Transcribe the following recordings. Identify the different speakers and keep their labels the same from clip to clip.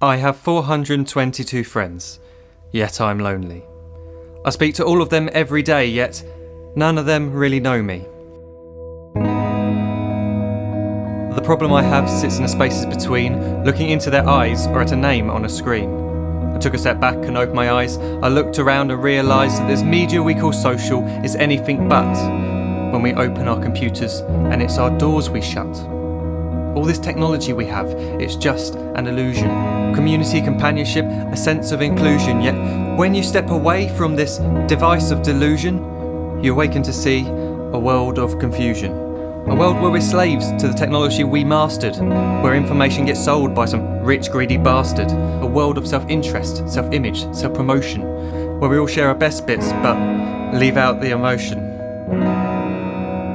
Speaker 1: I have 422 friends, yet I'm lonely. I speak to all of them every day, yet none of them really know me. The problem I have sits in the spaces between looking into their eyes or at a name on a screen. I took a step back and opened my eyes. I looked around and realised that this media we call social is anything but when we open our computers and it's our doors we shut. All this technology we have, it's just an illusion. Community, companionship, a sense of inclusion. Yet when you step away from this device of delusion, you awaken to see a world of confusion. A world where we're slaves to the technology we mastered, where information gets sold by some rich, greedy bastard. A world of self-interest, self-image, self-promotion, where we all share our best bits but leave out the emotion.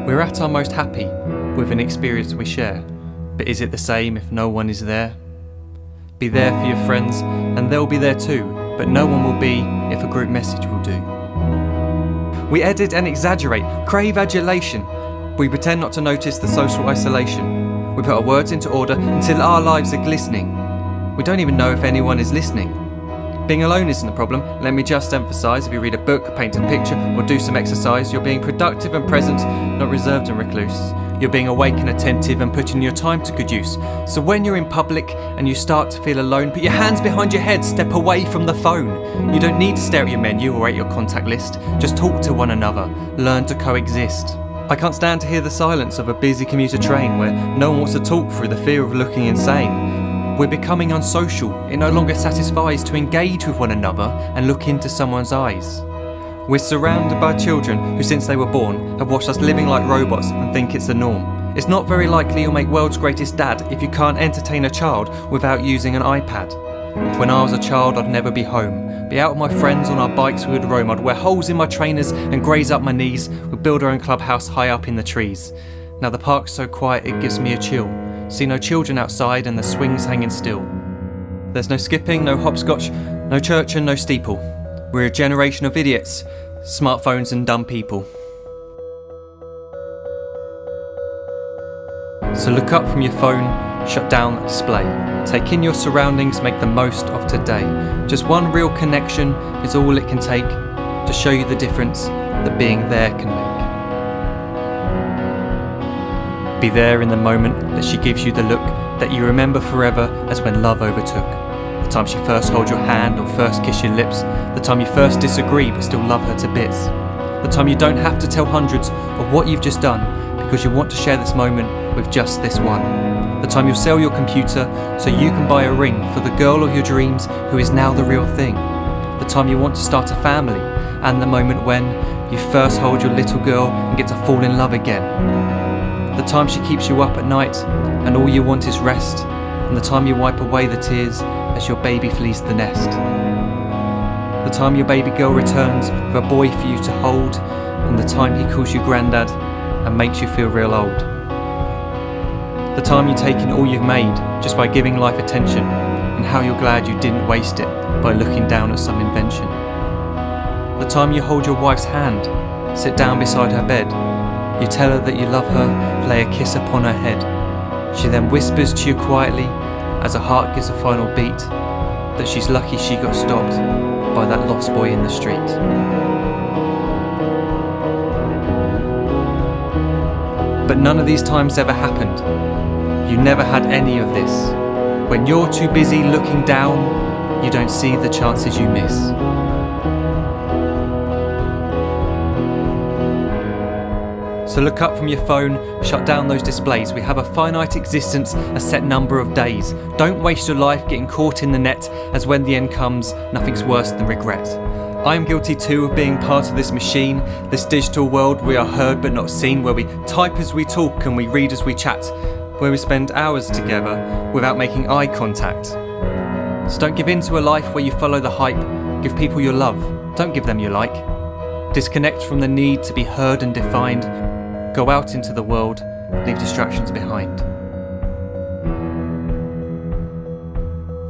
Speaker 1: We're at our most happy with an experience we share. But is it the same if no one is there? Be there for your friends, and they'll be there too, but no one will be if a group message will do. We edit and exaggerate, crave adulation. We pretend not to notice the social isolation. We put our words into order until our lives are glistening. We don't even know if anyone is listening. Being alone isn't a problem. Let me just emphasise, if you read a book, paint a picture, or do some exercise, you're being productive and present, not reserved and recluse. You're being awake and attentive and putting your time to good use. So when you're in public and you start to feel alone, put your hands behind your head, step away from the phone. You don't need to stare at your menu or at your contact list. Just talk to one another. Learn to coexist. I can't stand to hear the silence of a busy commuter train where no one wants to talk through the fear of looking insane. We're becoming unsocial. It no longer satisfies to engage with one another and look into someone's eyes. We're surrounded by children who, since they were born, have watched us living like robots and think it's the norm. It's not very likely you'll make world's greatest dad if you can't entertain a child without using an iPad. When I was a child, I'd never be home. Be out with my friends on our bikes, we would roam. I'd wear holes in my trainers and graze up my knees. We'd build our own clubhouse high up in the trees. Now the park's so quiet it gives me a chill. See no children outside and the swings hanging still. There's no skipping, no hopscotch, no church and no steeple. We're a generation of idiots, smartphones and dumb people. So look up from your phone, shut down the display. Take in your surroundings, make the most of today. Just one real connection is all it can take to show you the difference that being there can make. Be there in the moment that she gives you the look that you remember forever as when love overtook. The time she first holds your hand or first kiss your lips. The time you first disagree but still love her to bits. The time you don't have to tell hundreds of what you've just done because you want to share this moment with just this one. The time you'll sell your computer so you can buy a ring for the girl of your dreams who is now the real thing. The time you want to start a family, and the moment when you first hold your little girl and get to fall in love again. The time she keeps you up at night and all you want is rest, and the time you wipe away the tears as your baby flees the nest. The time your baby girl returns with a boy for you to hold, and the time he calls you granddad and makes you feel real old. The time you take in all you've made just by giving life attention, and how you're glad you didn't waste it by looking down at some invention. The time you hold your wife's hand, sit down beside her bed, you tell her that you love her, lay a kiss upon her head. She then whispers to you quietly, as her heart gives a final beat, that she's lucky she got stopped by that lost boy in the street. But none of these times ever happened. You never had any of this. When you're too busy looking down, you don't see the chances you miss. So look up from your phone, shut down those displays. We have a finite existence, a set number of days. Don't waste your life getting caught in the net, as when the end comes, nothing's worse than regret. I am guilty too of being part of this machine, this digital world we are heard but not seen, where we type as we talk and we read as we chat, where we spend hours together without making eye contact. So don't give in to a life where you follow the hype. Give people your love, don't give them your like. Disconnect from the need to be heard and defined. Go out into the world, leave distractions behind.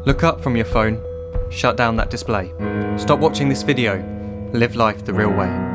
Speaker 1: Look up from your phone, shut down that display. Stop watching this video, live life the real way.